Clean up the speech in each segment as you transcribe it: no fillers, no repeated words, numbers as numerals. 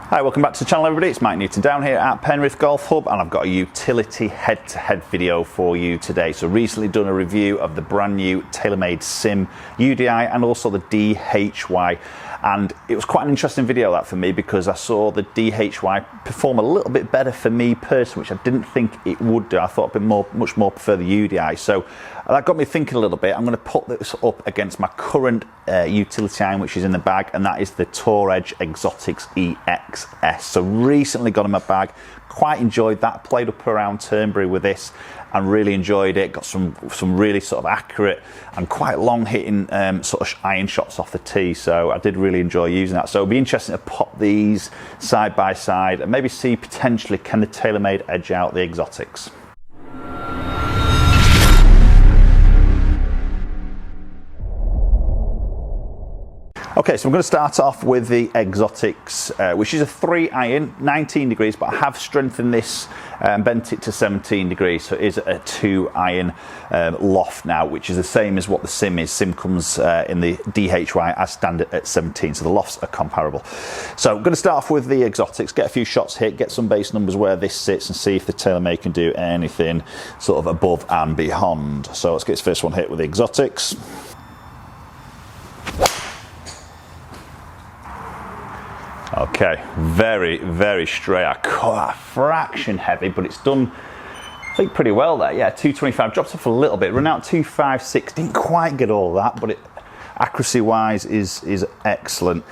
Hi, welcome back to the channel everybody. It's Mike Newton down here at Penrith Golf Hub, and I've got a utility head-to-head video for you today. So recently done a review of the brand new TaylorMade Sim UDI and also the DHY, and it was quite an interesting video that for me because I saw the DHY perform a little bit better for me personally, which I didn't think it would do. I thought I'd much more prefer the UDI. So that got me thinking a little bit. I'm going to put this up against my current utility iron, which is in the bag, and that is the Tour Edge Exotics EXS. So recently got in my bag, quite enjoyed that. Played up around Turnberry with this and really enjoyed it. Got some really sort of accurate and quite long hitting sort of iron shots off the tee. So I did really enjoy using that. So it'll be interesting to pop these side by side and maybe see potentially can the TaylorMade edge out the Exotics. Okay, so I'm going to start off with the Exotics, which is a 3 iron, 19 degrees, but I have strengthened this and bent it to 17 degrees. So it is a 2 iron loft now, which is the same as what the Sim is. Sim comes in the DHY as standard at 17, so the lofts are comparable. So I'm going to start off with the Exotics, get a few shots hit, get some base numbers where this sits and see if the TaylorMade can do anything sort of above and beyond. So let's get this first one hit with the Exotics. Okay, very straight. I cut a fraction heavy, but it's done, I think, pretty well there. Yeah, 225, dropped off a little bit, run out 256, didn't quite get all that, but it, accuracy wise is excellent.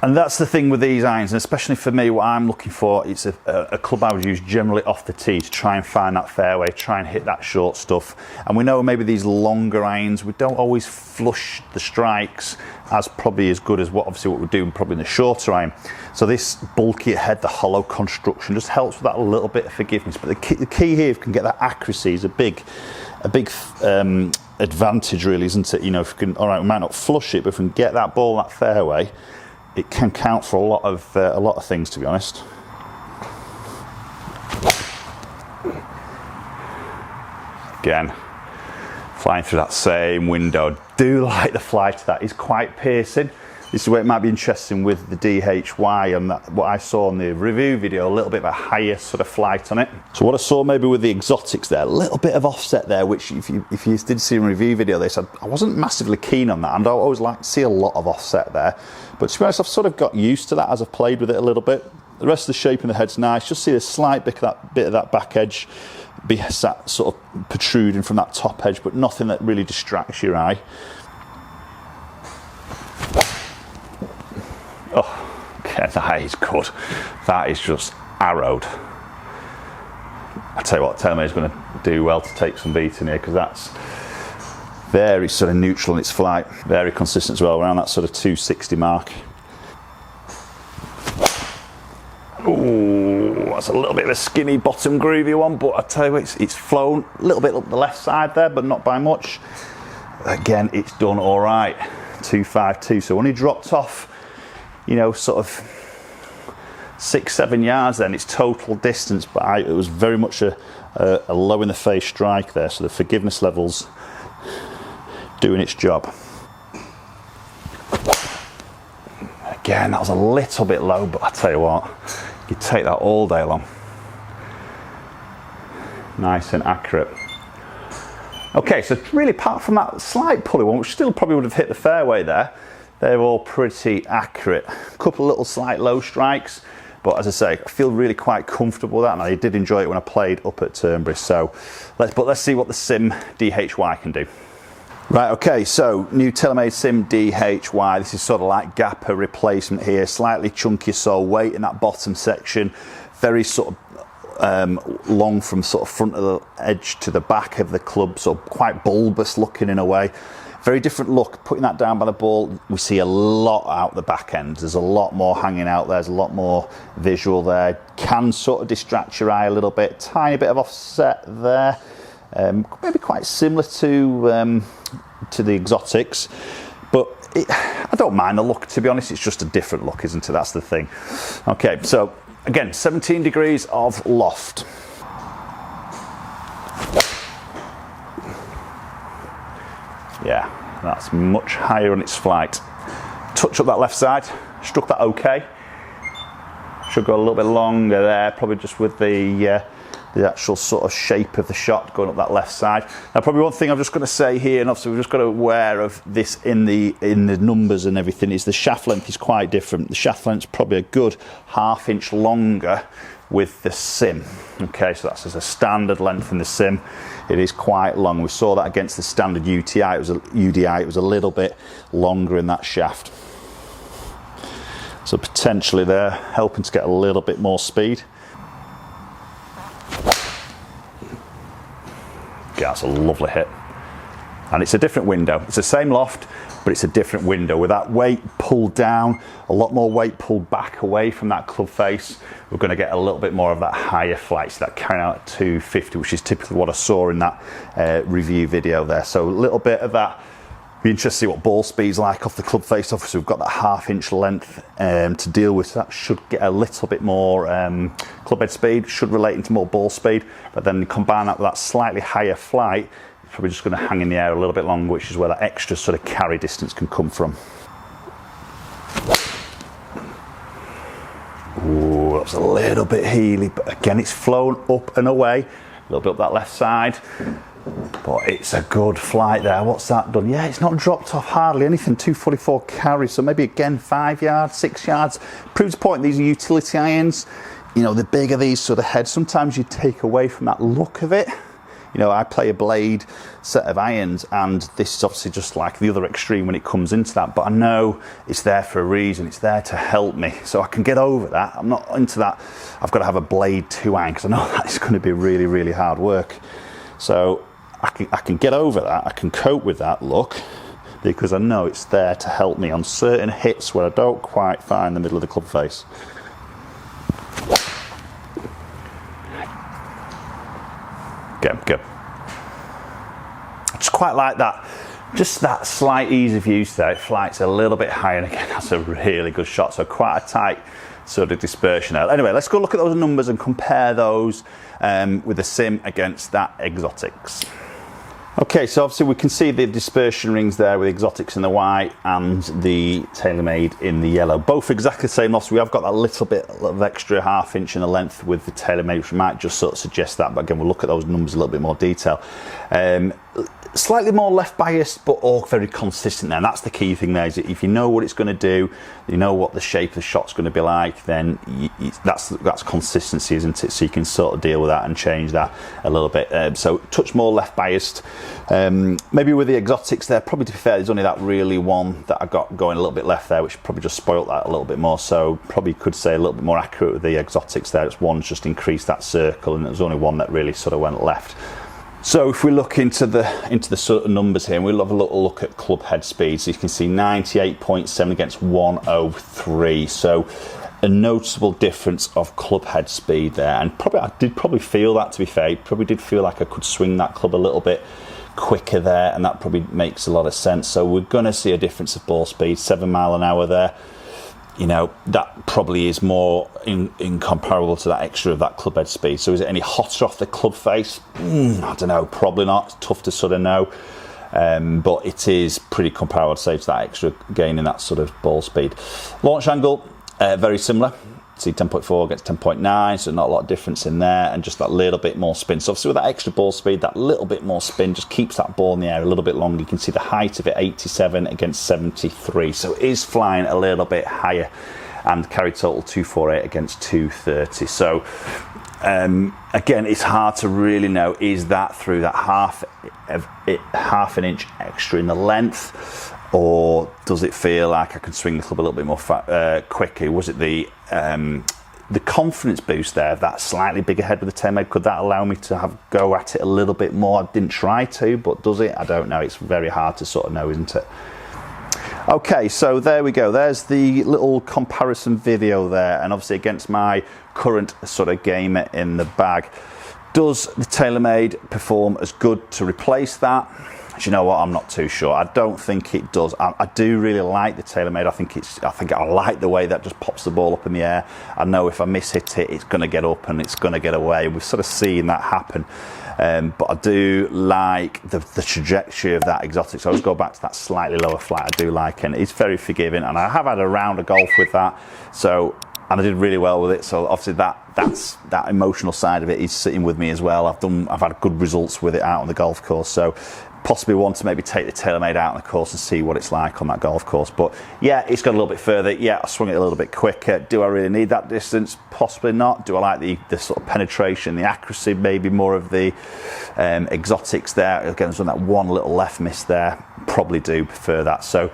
And that's the thing with these irons, and especially for me, what I'm looking for, it's a club I would use generally off the tee to try and find that fairway, try and hit that short stuff. And we know maybe these longer irons, we don't always flush the strikes as probably as good as what we're doing probably in the shorter iron. So this bulky head, the hollow construction, just helps with that little bit of forgiveness. But the key here, if you can get that accuracy, is a big advantage, really, isn't it? You know, if you can, all right, we might not flush it, but if we can get that ball that fairway, it can count for a lot of things, to be honest. Again, flying through that same window. Do like the fly to that. It's quite piercing. This is where it might be interesting with the DHY and that, what I saw in the review video, a little bit of a higher sort of flight on it. So what I saw maybe with the Exotics there, a little bit of offset there, which if you did see a review video, they said I wasn't massively keen on that, and I always like to see a lot of offset there. But to be honest, I've sort of got used to that as I've played with it a little bit. The rest of the shape in the head's nice. Just see a slight bit of that back edge be sat sort of protruding from that top edge, but nothing that really distracts your eye. Oh, okay, that is good. That is just arrowed. I tell you what, TaylorMade's going to do well to take some beating here, because that's very sort of neutral in its flight, very consistent as well, around that sort of 260 mark. Ooh, that's a little bit of a skinny bottom groovy one, but I tell you what, it's flown a little bit up the left side there, but not by much. Again, it's done all right. 252. So when he dropped off, you know, sort of 6-7 yards, then its total distance, but it was very much a low in the face strike there. So the forgiveness levels doing its job. Again, that was a little bit low, but I tell you what, you take that all day long. Nice and accurate. Okay, so really apart from that slight pulley one, which still probably would have hit the fairway there, they're all pretty accurate. A couple of little slight low strikes, but as I say, I feel really quite comfortable with that, and I did enjoy it when I played up at Turnberry. So let's see what the Sim DHY can do. Right, okay, so new TaylorMade Sim DHY. This is sort of like gapper replacement here, slightly chunkier sole weight in that bottom section, very sort of long from sort of front of the edge to the back of the club, so quite bulbous looking in a way. Very different look. Putting that down by the ball, we see a lot out the back end. There's a lot more hanging out there. There's a lot more visual there. Can sort of distract your eye a little bit. Tiny bit of offset there. Maybe quite similar to the Exotics, but I don't mind the look, to be honest. It's just a different look, isn't it? That's the thing. Okay, so again, 17 degrees of loft. Yeah, that's much higher on its flight. Touch up that left side, struck that okay. Should go a little bit longer there, probably just with the actual sort of shape of the shot going up that left side. Now, probably one thing I'm just going to say here, and obviously we've just got to be aware of this in the numbers and everything, is the shaft length is quite different. The shaft length is probably a good ½ inch longer with the sim. Okay, so that's as a standard length in the sim. It is quite long. We saw that against the standard UDI. It was a little bit longer in that shaft. So potentially they're helping to get a little bit more speed. Yeah, that's a lovely hit. And it's a different window. It's the same loft, but it's a different window. With that weight pulled down, a lot more weight pulled back away from that club face, we're going to get a little bit more of that higher flight, so that carrying out at 250, which is typically what I saw in that review video there. So a little bit of that. Be interested to see what ball speed's like off the club face. Obviously we've got that ½ inch length to deal with, so that should get a little bit more club head speed, should relate into more ball speed, but then combine that with that slightly higher flight, it's probably just going to hang in the air a little bit longer, which is where that extra sort of carry distance can come from. Ooh, that's a little bit heely, but again it's flown up and away, a little bit up that left side. But it's a good flight there. What's that done? Yeah, it's not dropped off hardly anything. 244 carry, so maybe again 5 yards, 6 yards. Proves the point, these are utility irons. You know, the bigger these sort of heads, sometimes you take away from that look of it. You know, I play a blade set of irons, and this is obviously just like the other extreme when it comes into that, but I know it's there for a reason. It's there to help me, so I can get over that. I'm not into that, I've got to have a blade 2 iron, because I know that is going to be really, really hard work. So I can get over that, I can cope with that look, because I know it's there to help me on certain hits where I don't quite find the middle of the club face. Good. I just quite like that, just that slight ease of use there. It flights a little bit higher, and again, that's a really good shot, so quite a tight sort of dispersion there. Anyway, let's go look at those numbers and compare those with the sim against that Exotics. Okay, so obviously we can see the dispersion rings there with Exotics in the white and the TaylorMade in the yellow. Both exactly the same loft. We have got that little bit of extra ½ inch in the length with the TaylorMade, which might just sort of suggest that, but again, we'll look at those numbers in a little bit more detail. Slightly more left biased, but all very consistent there, and that's the key thing there, is that if you know what it's going to do, you know what the shape of the shot's going to be like, then that's consistency, isn't it? So you can sort of deal with that and change that a little bit. So touch more left biased. Maybe with the Exotics there, probably to be fair, there's only that really one that I got going a little bit left there, which probably just spoilt that a little bit more. So probably could say a little bit more accurate with the Exotics there. It's one's just increased that circle, and there's only one that really sort of went left. So if we look into the sort of numbers here, and we'll have a little look at club head speed. So you can see 98.7 against 103. So a noticeable difference of club head speed there. And I did feel that, to be fair. Probably did feel like I could swing that club a little bit quicker there, and that probably makes a lot of sense. So we're going to see a difference of ball speed, 7 mile an hour there. You know, that probably is more incomparable to that extra of that club head speed. So is it any hotter off the club face? I don't know, probably not. It's tough to sort of know. But it is pretty comparable, I'd say, to that extra gain in that sort of ball speed. Launch angle, very similar. See 10.4 against 10.9, so not a lot of difference in there, and just that little bit more spin. So obviously with that extra ball speed, that little bit more spin just keeps that ball in the air a little bit longer. You can see the height of it, 87 against 73, so it is flying a little bit higher, and carry total 248 against 230. So again, it's hard to really know, is that through that half an inch extra in the length, or does it feel like I can swing the club a little bit more quicker? Was it the confidence boost there of that slightly bigger head with the TaylorMade? Could that allow me to go at it a little bit more? I didn't try to, but does it? I don't know. It's very hard to sort of know, isn't it? Okay, so there we go. There's the little comparison video there, and obviously against my current sort of gamer in the bag. Does the TaylorMade perform as good to replace that? Do you know what? I'm not too sure. I don't think it does. I do really like the TaylorMade. I think I like the way that just pops the ball up in the air. I know if I miss-hit it, it's going to get up and it's going to get away. We've sort of seen that happen. But I do like the trajectory of that Exotic. So I'll just go back to that slightly lower flight. I do like it. It's very forgiving, and I have had a round of golf with that. So and I did really well with it. So obviously that emotional side of it is sitting with me as well. I've had good results with it out on the golf course, so possibly want to maybe take the TaylorMade out on the course and see what it's like on that golf course. But yeah, it's got a little bit further. Yeah, I swung it a little bit quicker. Do I really need that distance? Possibly not. Do I like the sort of penetration, the accuracy, maybe more of the exotics there? Again, there's that one little left miss there. Probably do prefer that. So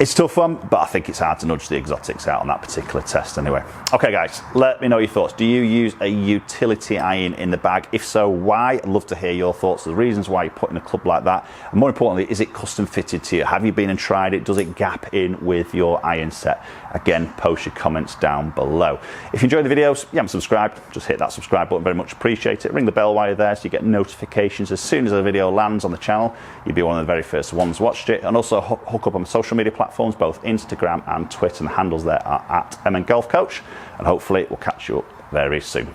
it's a tough one, but I think it's hard to nudge the exotics out on that particular test anyway. Okay guys, let me know your thoughts. Do you use a utility iron in the bag? If so, why? I'd love to hear your thoughts, the reasons why you're putting a club like that. And more importantly, is it custom fitted to you? Have you been and tried it? Does it gap in with your iron set? Again, post your comments down below. If you enjoyed the videos, you haven't subscribed, just hit that subscribe button, very much appreciate it. Ring the bell while you're there so you get notifications as soon as a video lands on the channel. You'll be one of the very first ones watched it. And also hook up on social media platforms, both Instagram and Twitter, and the handles there are at MN Golf Coach, and hopefully we'll catch you up very soon.